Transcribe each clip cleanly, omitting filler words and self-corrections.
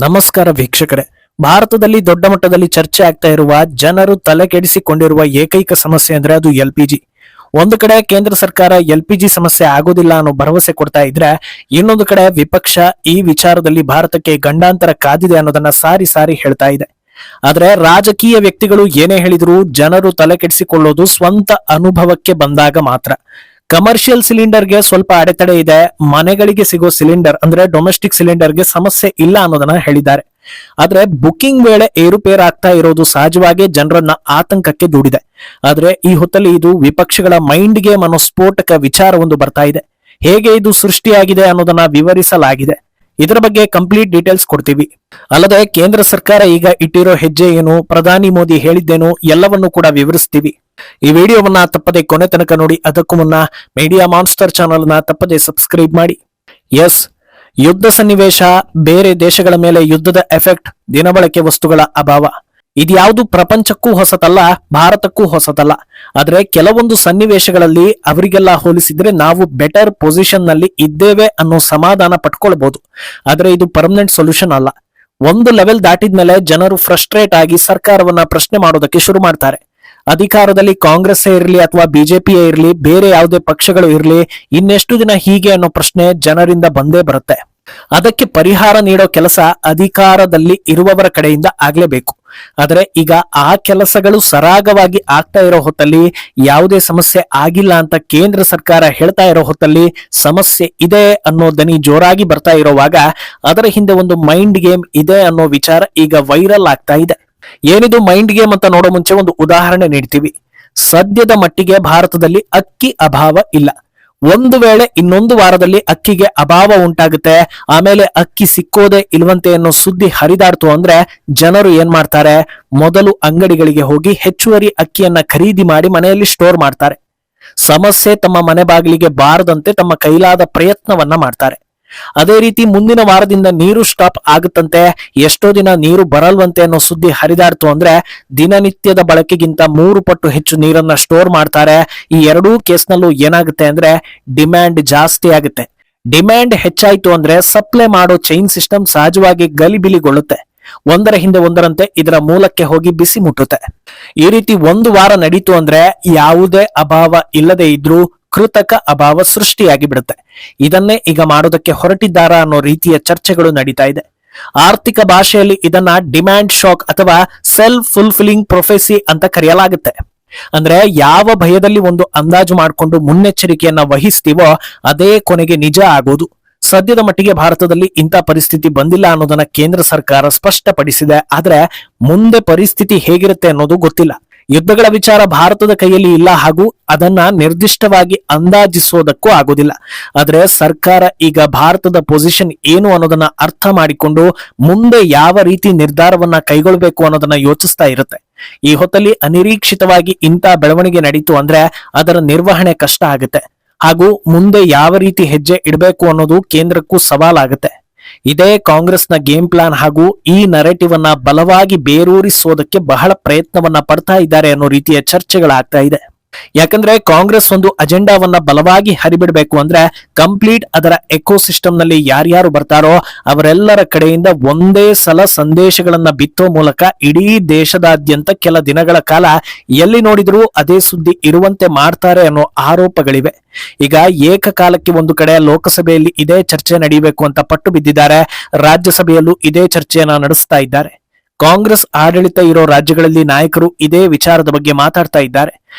ನಮಸ್ಕಾರ ವೀಕ್ಷಕರೇ. ಭಾರತದಲ್ಲಿ ದೊಡ್ಡ ಮಟ್ಟದಲ್ಲಿ ಚರ್ಚೆ ಆಗ್ತಾ ಇರುವ, ಜನರು ತಲೆ ಕೆಡಿಸಿಕೊಂಡಿರುವ ಏಕೈಕ ಸಮಸ್ಯೆ ಅಂದ್ರೆ ಅದು ಎಲ್ಪಿಜಿ. ಒಂದು ಕಡೆ ಕೇಂದ್ರ ಸರ್ಕಾರ ಎಲ್ಪಿಜಿ ಸಮಸ್ಯೆ ಆಗೋದಿಲ್ಲ ಅನ್ನೋ ಭರವಸೆ ಕೊಡ್ತಾ ಇದ್ರೆ, ಇನ್ನೊಂದು ಕಡೆ ವಿಪಕ್ಷ ಈ ವಿಚಾರದಲ್ಲಿ ಭಾರತಕ್ಕೆ ಗಂಡಾಂತರ ಕಾದಿದೆ ಅನ್ನೋದನ್ನ ಸಾರಿ ಸಾರಿ ಹೇಳ್ತಾ ಇದೆ. ಆದ್ರೆ ರಾಜಕೀಯ ವ್ಯಕ್ತಿಗಳು ಏನೇ ಹೇಳಿದ್ರು ಜನರು ತಲೆ ಕೆಡಿಸಿಕೊಳ್ಳೋದು ಸ್ವಂತ ಅನುಭವಕ್ಕೆ ಬಂದಾಗ ಮಾತ್ರ. ಕಮರ್ಷಿಯಲ್ ಸಿಲಿಂಡರ್ಗೆ ಸ್ವಲ್ಪ ಅಡೆತಡೆ ಇದೆ, ಮನೆಗಳಿಗೆ ಸಿಗೋ ಸಿಲಿಂಡರ್ ಅಂದ್ರೆ ಡೊಮೆಸ್ಟಿಕ್ ಸಿಲಿಂಡರ್ಗೆ ಸಮಸ್ಯೆ ಇಲ್ಲ ಅನ್ನೋದನ್ನ ಹೇಳಿದ್ದಾರೆ. ಆದ್ರೆ ಬುಕಿಂಗ್ ವೇಳೆ ಏರುಪೇರು ಆಗ್ತಾ ಇರೋದು ಸಹಜವಾಗಿ ಜನರನ್ನ ಆತಂಕಕ್ಕೆ ದೂಡಿದೆ. ಆದ್ರೆ ಈ ಹೊತ್ತಲ್ಲಿ ಇದು ವಿಪಕ್ಷಗಳ ಮೈಂಡ್ಗೆ ಮನೋಸ್ಫೋಟಕ ವಿಚಾರವೊಂದು ಬರ್ತಾ ಇದೆ. ಹೇಗೆ ಇದು ಸೃಷ್ಟಿಯಾಗಿದೆ ಅನ್ನೋದನ್ನ ವಿವರಿಸಲಾಗಿದೆ. ಇದರ ಬಗ್ಗೆ ಕಂಪ್ಲೀಟ್ ಡೀಟೇಲ್ಸ್ ಕೊಡ್ತೀವಿ. ಅಲ್ಲದೆ ಕೇಂದ್ರ ಸರ್ಕಾರ ಈಗ ಇಟ್ಟಿರೋ ಹೆಜ್ಜೆ ಏನು, ಪ್ರಧಾನಿ ಮೋದಿ ಹೇಳಿದ್ದೇನು, ಎಲ್ಲವನ್ನೂ ಕೂಡ ವಿವರಿಸ್ತೀವಿ. ಈ ವಿಡಿಯೋವನ್ನ ತಪ್ಪದೆ ಕೊನೆ ತನಕ ನೋಡಿ. ಅದಕ್ಕೂ ಮುನ್ನ ಮೀಡಿಯಾ ಮಾನ್ಸ್ಟರ್ ಚಾನಲ್ ನ ತಪ್ಪದೆ ಸಬ್ಸ್ಕ್ರೈಬ್ ಮಾಡಿ. ಎಸ್, ಯುದ್ಧ ಸನ್ನಿವೇಶ, ಬೇರೆ ದೇಶಗಳ ಮೇಲೆ ಯುದ್ಧದ ಎಫೆಕ್ಟ್, ದಿನಬಳಕೆ ವಸ್ತುಗಳ ಅಭಾವ, ಇದ್ಯಾವುದು ಪ್ರಪಂಚಕ್ಕೂ ಹೊಸತಲ್ಲ, ಭಾರತಕ್ಕೂ ಹೊಸತಲ್ಲ. ಆದ್ರೆ ಕೆಲವೊಂದು ಸನ್ನಿವೇಶಗಳಲ್ಲಿ ಅವರಿಗೆಲ್ಲ ಹೋಲಿಸಿದ್ರೆ ನಾವು ಬೆಟರ್ ಪೊಸಿಷನ್ ನಲ್ಲಿ ಇದ್ದೇವೆ ಅನ್ನೋ ಸಮಾಧಾನ ಪಟ್ಕೊಳ್ಬಹುದು. ಆದ್ರೆ ಇದು ಪರ್ಮನೆಂಟ್ ಸೊಲ್ಯೂಷನ್ ಅಲ್ಲ. ಒಂದು ಲೆವೆಲ್ ದಾಟಿದ್ಮೇಲೆ ಜನರು ಫ್ರಸ್ಟ್ರೇಟ್ ಆಗಿ ಸರ್ಕಾರವನ್ನ ಪ್ರಶ್ನೆ ಮಾಡೋದಕ್ಕೆ ಶುರು ಮಾಡ್ತಾರೆ. ಅಧಿಕಾರದಲ್ಲಿ ಕಾಂಗ್ರೆಸ್ ಇರಲಿ ಅಥವಾ ಬಿಜೆಪಿಯೇ ಇರಲಿ, ಬೇರೆ ಯಾವುದೇ ಪಕ್ಷಗಳು ಇರಲಿ, ಇನ್ನೆಷ್ಟು ದಿನ ಹೀಗೆ ಅನ್ನೋ ಪ್ರಶ್ನೆ ಜನರಿಂದ ಬಂದೇ ಬರುತ್ತೆ. ಅದಕ್ಕೆ ಪರಿಹಾರ ನೀಡೋ ಕೆಲಸ ಅಧಿಕಾರದಲ್ಲಿ ಇರುವವರ ಕಡೆಯಿಂದ ಆಗ್ಲೇಬೇಕು. ಆದ್ರೆ ಈಗ ಆ ಕೆಲಸಗಳು ಸರಾಗವಾಗಿ ಆಗ್ತಾ ಇರೋ ಹೊತ್ತಲ್ಲಿ ಯಾವುದೇ ಸಮಸ್ಯೆ ಆಗಿಲ್ಲ ಅಂತ ಕೇಂದ್ರ ಸರ್ಕಾರ ಹೇಳ್ತಾ ಇರೋ ಹೊತ್ತಲ್ಲಿ ಸಮಸ್ಯೆ ಇದೆ ಅನ್ನೋ ದನಿ ಜೋರಾಗಿ ಬರ್ತಾ ಇರೋವಾಗ ಅದರ ಹಿಂದೆ ಒಂದು ಮೈಂಡ್ ಗೇಮ್ ಇದೆ ಅನ್ನೋ ವಿಚಾರ ಈಗ ವೈರಲ್ ಆಗ್ತಾ ಇದೆ. ಏನಿದು ಮೈಂಡ್ ಗೇಮ್ ಅಂತ ನೋಡೋ ಮುಂಚೆ ಒಂದು ಉದಾಹರಣೆ ನೀಡ್ತೀವಿ. ಸದ್ಯದ ಮಟ್ಟಿಗೆ ಭಾರತದಲ್ಲಿ ಅಕ್ಕಿ ಅಭಾವ ಇಲ್ಲ. ಒಂದು ವೇಳೆ ಇನ್ನೊಂದು ವಾರದಲ್ಲಿ ಅಕ್ಕಿಗೆ ಅಭಾವ ಉಂಟಾಗುತ್ತೆ, ಆಮೇಲೆ ಅಕ್ಕಿ ಸಿಕ್ಕೋದೇ ಇಲ್ವಂತೆ ಅನ್ನೋ ಸುದ್ದಿ ಹರಿದಾಡ್ತು ಅಂದ್ರೆ ಜನರು ಏನ್ ಮಾಡ್ತಾರೆ, ಮೊದಲು ಅಂಗಡಿಗಳಿಗೆ ಹೋಗಿ ಹೆಚ್ಚುವರಿ ಅಕ್ಕಿಯನ್ನ ಖರೀದಿ ಮಾಡಿ ಮನೆಯಲ್ಲಿ ಸ್ಟೋರ್ ಮಾಡ್ತಾರೆ. ಸಮಸ್ಯೆ ತಮ್ಮ ಮನೆ ಬಾಗಿಲಿಗೆ ಬಾರದಂತೆ ತಮ್ಮ ಕೈಲಾದ ಪ್ರಯತ್ನವನ್ನ ಮಾಡ್ತಾರೆ. ಅದೇ ರೀತಿ ಮುಂದಿನ ವಾರದಿಂದ ನೀರು ಸ್ಟಾಪ್ ಆಗುತ್ತಂತೆ, ಎಷ್ಟೋ ದಿನ ನೀರು ಬರಲ್ವಂತೆ ಅನ್ನೋ ಸುದ್ದಿ ಹರಿದಾಡ್ತು ಅಂದ್ರೆ ದಿನನಿತ್ಯದ ಬಳಕೆಗಿಂತ 3 ಪಟ್ಟು ಹೆಚ್ಚು ನೀರನ್ನ ಸ್ಟೋರ್ ಮಾಡ್ತಾರೆ. ಈ ಎರಡೂ ಕೇಸ್ನಲ್ಲೂ ಏನಾಗುತ್ತೆ ಅಂದ್ರೆ ಡಿಮ್ಯಾಂಡ್ ಜಾಸ್ತಿ ಆಗುತ್ತೆ. ಡಿಮ್ಯಾಂಡ್ ಹೆಚ್ಚಾಯ್ತು ಅಂದ್ರೆ ಸಪ್ಲೈ ಮಾಡೋ ಚೈನ್ ಸಿಸ್ಟಮ್ ಸಹಜವಾಗಿ ಗಲಿಬಿಲಿಗೊಳ್ಳುತ್ತೆ. ಒಂದರ ಹಿಂದೆ ಒಂದರಂತೆ ಇದರ ಮೂಲಕ್ಕೆ ಹೋಗಿ ಬಿಸಿ ಮುಟ್ಟುತ್ತೆ. ಈ ರೀತಿ ಒಂದು ವಾರ ನಡೀತು ಅಂದ್ರೆ ಯಾವುದೇ ಅಭಾವ ಇಲ್ಲದೆ ಇದ್ರೂ ಕೃತಕ ಅಭಾವ ಸೃಷ್ಟಿಯಾಗಿ ಬಿಡುತ್ತೆ. ಇದನ್ನೇ ಈಗ ಮಾಡೋದಕ್ಕೆ ಹೊರಟಿದ್ದಾರಾ ಅನ್ನೋ ರೀತಿಯ ಚರ್ಚೆಗಳು ನಡೀತಾ ಇದೆ. ಆರ್ಥಿಕ ಭಾಷೆಯಲ್ಲಿ ಇದನ್ನ ಡಿಮ್ಯಾಂಡ್ ಶಾಕ್ ಅಥವಾ ಸೆಲ್ಫ್ ಫುಲ್ಫಿಲಿಂಗ್ ಪ್ರೊಫೆಸಿ ಅಂತ ಕರೆಯಲಾಗುತ್ತೆ. ಅಂದ್ರೆ ಯಾವ ಭಯದಲ್ಲಿ ಒಂದು ಅಂದಾಜು ಮಾಡಿಕೊಂಡು ಮುನ್ನೆಚ್ಚರಿಕೆಯನ್ನ ವಹಿಸ್ತೀವೋ ಅದೇ ಕೊನೆಗೆ ನಿಜ ಆಗೋದು. ಸದ್ಯದ ಮಟ್ಟಿಗೆ ಭಾರತದಲ್ಲಿ ಇಂಥ ಪರಿಸ್ಥಿತಿ ಬಂದಿಲ್ಲ ಅನ್ನೋದನ್ನ ಕೇಂದ್ರ ಸರ್ಕಾರ ಸ್ಪಷ್ಟಪಡಿಸಿದೆ. ಆದ್ರೆ ಮುಂದೆ ಪರಿಸ್ಥಿತಿ ಹೇಗಿರುತ್ತೆ ಅನ್ನೋದು ಗೊತ್ತಿಲ್ಲ. ಯುದ್ಧಗಳ ವಿಚಾರ ಭಾರತದ ಕೈಯಲ್ಲಿ ಇಲ್ಲ, ಹಾಗೂ ಅದನ್ನ ನಿರ್ದಿಷ್ಟವಾಗಿ ಅಂದಾಜಿಸೋದಕ್ಕೂ ಆಗೋದಿಲ್ಲ. ಆದ್ರೆ ಸರ್ಕಾರ ಈಗ ಭಾರತದ ಪೊಸಿಷನ್ ಏನು ಅನ್ನೋದನ್ನ ಅರ್ಥ ಮಾಡಿಕೊಂಡು ಮುಂದೆ ಯಾವ ರೀತಿ ನಿರ್ಧಾರವನ್ನ ಕೈಗೊಳ್ಳಬೇಕು ಅನ್ನೋದನ್ನ ಯೋಚಿಸ್ತಾ ಇರುತ್ತೆ. ಈ ಹೊತ್ತಲ್ಲಿ ಅನಿರೀಕ್ಷಿತವಾಗಿ ಇಂಥ ಬೆಳವಣಿಗೆ ನಡೀತು ಅಂದ್ರೆ ಅದರ ನಿರ್ವಹಣೆ ಕಷ್ಟ ಆಗುತ್ತೆ, ಹಾಗೂ ಮುಂದೆ ಯಾವ ರೀತಿ ಹೆಜ್ಜೆ ಇಡಬೇಕು ಅನ್ನೋದು ಕೇಂದ್ರಕ್ಕೂ ಸವಾಲಾಗುತ್ತೆ. ಇದೇ ಕಾಂಗ್ರೆಸ್ನ ಗೇಮ್ ಪ್ಲಾನ್, ಹಾಗೂ ಈ ನರೇಟಿವ್ ಅನ್ನ ಬಲವಾಗಿ ಬೇರೂರಿಸೋದಕ್ಕೆ ಬಹಳ ಪ್ರಯತ್ನವನ್ನ ಪಡ್ತಾ ಇದ್ದಾರೆ ಅನ್ನೋ ರೀತಿಯ ಚರ್ಚೆಗಳಾಗ್ತಾ ಇದೆ. ಯಾಕಂದ್ರೆ ಕಾಂಗ್ರೆಸ್ ಒಂದು ಅಜೆಂಡಾವನ್ನ ಬಲವಾಗಿ ಹರಿಬಿಡಬೇಕು ಅಂದ್ರೆ ಕಂಪ್ಲೀಟ್ ಅದರ ಎಕೋಸಿಸ್ಟಮ್ ನಲ್ಲಿ ಯಾರ್ಯಾರು ಬರ್ತಾರೋ ಅವರೆಲ್ಲರ ಕಡೆಯಿಂದ ಒಂದೇ ಸಲ ಸಂದೇಶಗಳನ್ನ ಬಿತ್ತೋ ಮೂಲಕ ಇಡೀ ದೇಶದಾದ್ಯಂತ ಕೆಲ ದಿನಗಳ ಕಾಲ ಎಲ್ಲಿ ನೋಡಿದ್ರೂ ಅದೇ ಸುದ್ದಿ ಇರುವಂತೆ ಮಾಡ್ತಾರೆ ಅನ್ನೋ ಆರೋಪಗಳಿವೆ. ಈಗ ಏಕಕಾಲಕ್ಕೆ ಒಂದು ಕಡೆ ಲೋಕಸಭೆಯಲ್ಲಿ ಇದೇ ಚರ್ಚೆ ನಡೆಯಬೇಕು ಅಂತ ಪಟ್ಟು ಬಿದ್ದಿದ್ದಾರೆ, ರಾಜ್ಯಸಭೆಯಲ್ಲೂ ಇದೇ ಚರ್ಚೆಯನ್ನ ನಡೆಸ್ತಾ ಇದ್ದಾರೆ. ಕಾಂಗ್ರೆಸ್ ಆಡಳಿತ ಇರೋ ರಾಜ್ಯಗಳಲ್ಲಿ ನಾಯಕರು ಇದೇ ವಿಚಾರದ ಬಗ್ಗೆ ಮಾತಾಡ್ತಾ ಇದ್ದಾರೆ.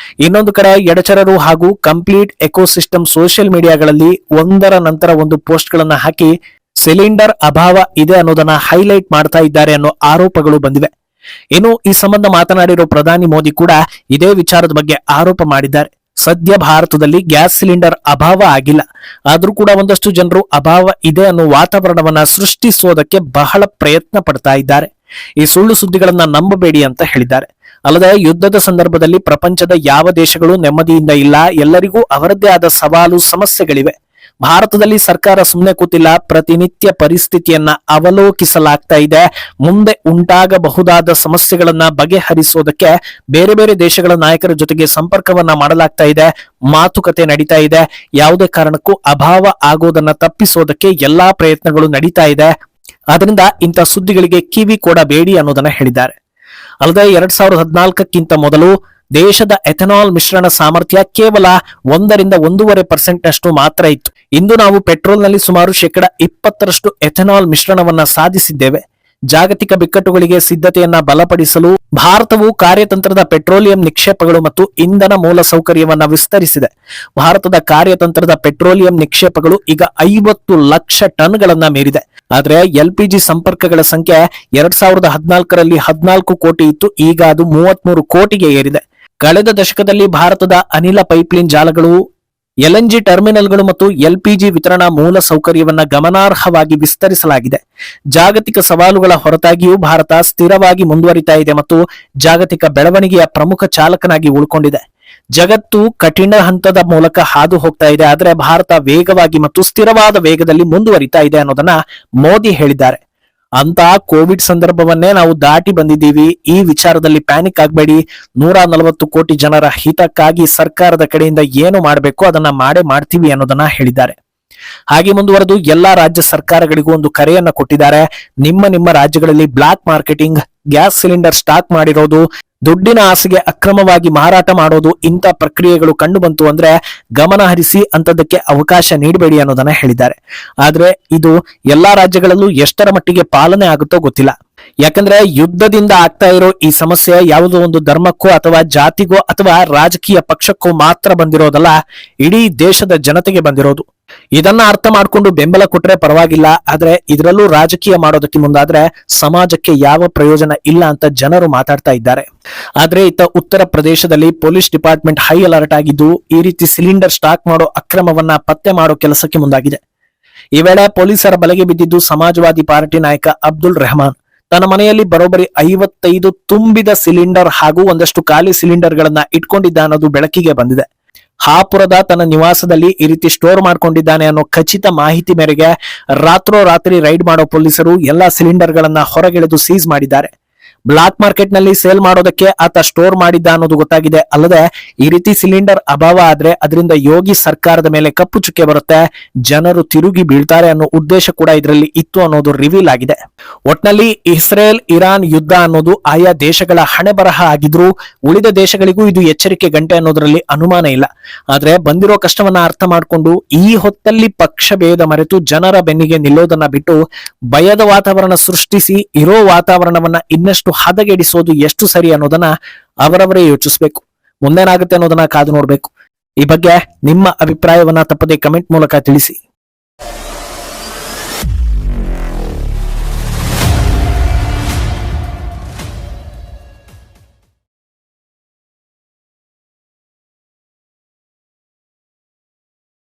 ಇನ್ನೊಂದು ಕಡೆ ಎಡಚರರು ಹಾಗೂ ಕಂಪ್ಲೀಟ್ ಎಕೋಸಿಸ್ಟಮ್ ಸೋಷಿಯಲ್ ಮೀಡಿಯಾಗಳಲ್ಲಿ ಒಂದರ ನಂತರ ಒಂದು ಪೋಸ್ಟ್ ಗಳನ್ನ ಹಾಕಿ ಸಿಲಿಂಡರ್ ಅಭಾವ ಇದೆ ಅನ್ನೋದನ್ನ ಹೈಲೈಟ್ ಮಾಡ್ತಾ ಇದ್ದಾರೆ ಅನ್ನೋ ಆರೋಪಗಳು ಬಂದಿವೆ. ಇನ್ನು ಈ ಸಂಬಂಧ ಮಾತನಾಡಿರೋ ಪ್ರಧಾನಿ ಮೋದಿ ಕೂಡ ಇದೇ ವಿಚಾರದ ಬಗ್ಗೆ ಆರೋಪ ಮಾಡಿದ್ದಾರೆ. ಸದ್ಯ ಭಾರತದಲ್ಲಿ ಗ್ಯಾಸ್ ಸಿಲಿಂಡರ್ ಅಭಾವ ಆಗಿಲ್ಲ, ಆದ್ರೂ ಕೂಡ ಒಂದಷ್ಟು ಜನರು ಅಭಾವ ಇದೆ ಅನ್ನೋ ವಾತಾವರಣವನ್ನ ಸೃಷ್ಟಿಸೋದಕ್ಕೆ ಬಹಳ ಪ್ರಯತ್ನ ಪಡ್ತಾ ಇದ್ದಾರೆ. ಈ ಸುಳ್ಳು ಸುದ್ದಿಗಳನ್ನ ನಂಬಬೇಡಿ ಅಂತ ಹೇಳಿದ್ದಾರೆ. ಅಲ್ಲದೆ ಯುದ್ಧದ ಸಂದರ್ಭದಲ್ಲಿ ಪ್ರಪಂಚದ ಯಾವ ದೇಶಗಳು ನೆಮ್ಮದಿಯಿಂದ ಇಲ್ಲ, ಎಲ್ಲರಿಗೂ ಅವರದ್ದೇ ಆದ ಸವಾಲು ಸಮಸ್ಯೆಗಳಿವೆ. ಭಾರತದಲ್ಲಿ ಸರ್ಕಾರ ಸುಮ್ಮನೆ ಕೂತಿಲ್ಲ, ಪ್ರತಿನಿತ್ಯ ಪರಿಸ್ಥಿತಿಯನ್ನ ಅವಲೋಕಿಸಲಾಗ್ತಾ ಇದೆ. ಮುಂದೆ ಉಂಟಾಗಬಹುದಾದ ಸಮಸ್ಯೆಗಳನ್ನ ಬಗೆಹರಿಸೋದಕ್ಕೆ ಬೇರೆ ಬೇರೆ ದೇಶಗಳ ನಾಯಕರ ಜೊತೆಗೆ ಸಂಪರ್ಕವನ್ನ ಮಾಡಲಾಗ್ತಾ ಇದೆ, ಮಾತುಕತೆ ನಡೀತಾ ಇದೆ. ಯಾವುದೇ ಕಾರಣಕ್ಕೂ ಅಭಾವ ಆಗೋದನ್ನ ತಪ್ಪಿಸೋದಕ್ಕೆ ಎಲ್ಲಾ ಪ್ರಯತ್ನಗಳು ನಡೀತಾ ಇದೆ. ಆದ್ರಿಂದ ಇಂಥ ಸುದ್ದಿಗಳಿಗೆ ಕಿವಿ ಕೊಡಬೇಡಿ ಅನ್ನೋದನ್ನ ಹೇಳಿದ್ದಾರೆ. ಅಲ್ಲದೆ 2014ಕ್ಕಿಂತ ಮೊದಲು ದೇಶದ ಎಥೆನಾಲ್ ಮಿಶ್ರಣ ಸಾಮರ್ಥ್ಯ ಕೇವಲ 1-1.5% ನಷ್ಟು ಮಾತ್ರ ಇತ್ತು. ಇಂದು ನಾವು ಪೆಟ್ರೋಲ್ನಲ್ಲಿ ಸುಮಾರು 20% ಎಥೆನಾಲ್ ಮಿಶ್ರಣವನ್ನ ಸಾಧಿಸಿದ್ದೇವೆ. ಜಾಗತಿಕ ಬಿಕ್ಕಟ್ಟುಗಳಿಗೆ ಸಿದ್ಧತೆಯನ್ನ ಬಲಪಡಿಸಲು ಭಾರತವು ಕಾರ್ಯತಂತ್ರದ ಪೆಟ್ರೋಲಿಯಂ ನಿಕ್ಷೇಪಗಳು ಮತ್ತು ಇಂಧನ ಮೂಲ ಸೌಕರ್ಯವನ್ನ ವಿಸ್ತರಿಸಿದೆ. ಭಾರತದ ಕಾರ್ಯತಂತ್ರದ ಪೆಟ್ರೋಲಿಯಂ ನಿಕ್ಷೇಪಗಳು ಈಗ 50 ಲಕ್ಷ ಟನ್ಗಳನ್ನ ಮೀರಿದೆ. ಆದ್ರೆ ಎಲ್ಪಿಜಿ ಸಂಪರ್ಕಗಳ ಸಂಖ್ಯೆ 2014ರಲ್ಲಿ 14 ಕೋಟಿ ಇತ್ತು, ಈಗ ಅದು 33 ಕೋಟಿಗೆ ಏರಿದೆ. ಕಳೆದ ದಶಕದಲ್ಲಿ ಭಾರತದ ಅನಿಲ ಪೈಪ್ಲೈನ್ ಜಾಲಗಳು, ಎಲ್ಎನ್ಜಿ ಟರ್ಮಿನಲ್ಗಳು ಮತ್ತು ಎಲ್ಪಿಜಿ ವಿತರಣಾ ಮೂಲ ಸೌಕರ್ಯವನ್ನ ಗಮನಾರ್ಹವಾಗಿ ವಿಸ್ತರಿಸಲಾಗಿದೆ. ಜಾಗತಿಕ ಸವಾಲುಗಳ ಹೊರತಾಗಿಯೂ ಭಾರತ ಸ್ಥಿರವಾಗಿ ಮುಂದುವರಿತಾ ಇದೆ ಮತ್ತು ಜಾಗತಿಕ ಬೆಳವಣಿಗೆಯ ಪ್ರಮುಖ ಚಾಲಕನಾಗಿ ಉಳ್ಕೊಂಡಿದೆ. ಜಗತ್ತು ಕಠಿಣ ಹಂತದ ಮೂಲಕ ಹಾದು ಹೋಗ್ತಾ ಇದೆ, ಆದರೆ ಭಾರತ ವೇಗವಾಗಿ ಮತ್ತು ಸ್ಥಿರವಾದ ವೇಗದಲ್ಲಿ ಮುಂದುವರಿತಾ ಇದೆ ಅನ್ನೋದನ್ನ ಮೋದಿ ಹೇಳಿದ್ದಾರೆ. ಅಂತ ಕೋವಿಡ್ ಸಂದರ್ಭವನ್ನೇ ನಾವು ದಾಟಿ ಬಂದಿದ್ದೀವಿ. ಈ ವಿಚಾರದಲ್ಲಿ ಪ್ಯಾನಿಕ್ ಆಗಬೇಡಿ. 140 ಕೋಟಿ ಜನರ ಹಿತಕ್ಕಾಗಿ ಸರ್ಕಾರದ ಕಡೆಯಿಂದ ಏನು ಮಾಡಬೇಕು ಅದನ್ನ ಮಾಡ್ತೀವಿ ಅನ್ನೋದನ್ನ ಹೇಳಿದ್ದಾರೆ. ಹಾಗೆ ಮುಂದುವರೆದು ಎಲ್ಲಾ ರಾಜ್ಯ ಸರ್ಕಾರಗಳಿಗೂ ಒಂದು ಕರೆಯನ್ನ ಕೊಟ್ಟಿದ್ದಾರೆ. ನಿಮ್ಮ ರಾಜ್ಯಗಳಲ್ಲಿ black marketing, gas cylinder stock ಮಾಡಿರೋದು, ದುಡ್ಡಿನ ಆಸೆಗೆ ಅಕ್ರಮವಾಗಿ ಮಾರಾಟ ಮಾಡೋದು, ಇಂಥ ಪ್ರಕ್ರಿಯೆಗಳು ಕಂಡು ಬಂತು ಅಂದ್ರೆ ಗಮನ ಹರಿಸಿ ಅಂತದಕ್ಕೆ ಅವಕಾಶ ನೀಡಬೇಡಿ ಅನ್ನೋದನ್ನ ಹೇಳಿದ್ದಾರೆ. ಆದ್ರೆ ಇದು ಎಲ್ಲಾ ರಾಜ್ಯಗಳಲ್ಲೂ ಎಷ್ಟರ ಮಟ್ಟಿಗೆ ಪಾಲನೆ ಆಗುತ್ತೋ ಗೊತ್ತಿಲ್ಲ. ಯಾಕಂದ್ರೆ ಯುದ್ಧದಿಂದ ಆಗ್ತಾ ಇರೋ ಈ ಸಮಸ್ಯೆ ಯಾವುದೋ ಒಂದು ಧರ್ಮಕ್ಕೋ ಅಥವಾ ಜಾತಿಗೋ ಅಥವಾ ರಾಜಕೀಯ ಪಕ್ಷಕ್ಕೋ ಮಾತ್ರ ಬಂದಿರೋದಲ್ಲ, ಇಡೀ ದೇಶದ ಜನತೆಗೆ ಬಂದಿರೋದು. ಇದನ್ನ ಅರ್ಥ ಮಾಡ್ಕೊಂಡು ಬೆಂಬಲ ಕೊಟ್ರೆ ಪರವಾಗಿಲ್ಲ, ಆದ್ರೆ ಇದರಲ್ಲೂ ರಾಜಕೀಯ ಮಾಡೋದಕ್ಕೆ ಮುಂದಾದ್ರೆ ಸಮಾಜಕ್ಕೆ ಯಾವ ಪ್ರಯೋಜನ ಇಲ್ಲ ಅಂತ ಜನರು ಮಾತಾಡ್ತಾ ಇದ್ದಾರೆ. ಆದ್ರೆ ಇತ್ತ ಉತ್ತರ ಪ್ರದೇಶದಲ್ಲಿ ಪೊಲೀಸ್ ಡಿಪಾರ್ಟ್ಮೆಂಟ್ ಹೈ ಅಲರ್ಟ್ ಆಗಿದ್ದು ಈ ರೀತಿ ಸಿಲಿಂಡರ್ ಸ್ಟಾಕ್ ಮಾಡೋ ಅಕ್ರಮವನ್ನ ಪತ್ತೆ ಮಾಡೋ ಕೆಲಸಕ್ಕೆ ಮುಂದಾಗಿದೆ. ಈ ವೇಳೆ ಪೊಲೀಸರ ಬಲೆಗೆ ಬಿದ್ದಿದ್ದು ಸಮಾಜವಾದಿ ಪಾರ್ಟಿ ನಾಯಕ ಅಬ್ದುಲ್ ರೆಹಮಾನ್. ತನ್ನ ಮನೆಯಲ್ಲಿ ಬರೋಬ್ಬರಿ 55 ತುಂಬಿದ ಸಿಲಿಂಡರ್ ಹಾಗೂ ಒಂದಷ್ಟು ಖಾಲಿ ಸಿಲಿಂಡರ್ ಗಳನ್ನ ಇಟ್ಕೊಂಡಿದ್ದ ಅನ್ನೋದು ಬೆಳಕಿಗೆ ಬಂದಿದೆ. ಹಾಪುರದ ತನ್ನ ನಿವಾಸದಲ್ಲಿ ಈ ರೀತಿ ಸ್ಟೋರ್ ಮಾಡ್ಕೊಂಡಿದ್ದಾನೆ ಅನ್ನೋ ಖಚಿತ ಮಾಹಿತಿ ಮೇರೆಗೆ ರಾತ್ರೋರಾತ್ರಿ ರೈಡ್ ಮಾಡೋ ಪೊಲೀಸರು ಎಲ್ಲಾ ಸಿಲಿಂಡರ್ ಗಳನ್ನ ಹೊರಗೆಳೆದು ಸೀಸ್ ಮಾಡಿದ್ದಾರೆ. ಬ್ಲಾಕ್ ಮಾರ್ಕೆಟ್ ನಲ್ಲಿ ಸೇಲ್ ಮಾಡೋದಕ್ಕೆ ಆತ ಸ್ಟೋರ್ ಮಾಡಿದ್ದ ಅನ್ನೋದು ಗೊತ್ತಾಗಿದೆ. ಅಲ್ಲದೆ ಈ ರೀತಿ ಸಿಲಿಂಡರ್ ಅಭಾವ ಆದ್ರೆ ಅದರಿಂದ ಯೋಗಿ ಸರ್ಕಾರದ ಮೇಲೆ ಕಪ್ಪು ಚುಕ್ಕೆ ಬರುತ್ತೆ, ಜನರು ತಿರುಗಿ ಬೀಳ್ತಾರೆ ಅನ್ನೋ ಉದ್ದೇಶ ಕೂಡ ಇದರಲ್ಲಿ ಇತ್ತು ಅನ್ನೋದು ರಿವೀಲ್ ಆಗಿದೆ. ಒಟ್ನಲ್ಲಿ ಇಸ್ರೇಲ್ ಇರಾನ್ ಯುದ್ಧ ಅನ್ನೋದು ಆಯಾ ದೇಶಗಳ ಹಣೆ ಬರಹ ಆಗಿದ್ರು ಉಳಿದ ದೇಶಗಳಿಗೂ ಇದು ಎಚ್ಚರಿಕೆ ಗಂಟೆ ಅನ್ನೋದ್ರಲ್ಲಿ ಅನುಮಾನ ಇಲ್ಲ. ಆದ್ರೆ ಬಂದಿರೋ ಕಷ್ಟವನ್ನ ಅರ್ಥ ಮಾಡ್ಕೊಂಡು ಈ ಹೊತ್ತಲ್ಲಿ ಪಕ್ಷ ಭೇದ ಮರೆತು ಜನರ ಬೆನ್ನಿಗೆ ನಿಲ್ಲೋದನ್ನ ಬಿಟ್ಟು ಭಯದ ವಾತಾವರಣ ಸೃಷ್ಟಿಸಿ ಇರೋ ವಾತಾವರಣವನ್ನ ಇನ್ನಷ್ಟು ಹದಗೆಡಿಸೋದು ಎಷ್ಟು ಸರಿ ಅನ್ನೋದನ್ನ ಅವರವರೇ ಯೋಚಿಸಬೇಕು. ಮುಂದೇನಾಗುತ್ತೆ ಅನ್ನೋದನ್ನ ಕಾದು ನೋಡ್ಬೇಕು. ಈ ಬಗ್ಗೆ ನಿಮ್ಮ ಅಭಿಪ್ರಾಯವನ್ನ ತಪ್ಪದೆ ಕಮೆಂಟ್ ಮೂಲಕ ತಿಳಿಸಿ.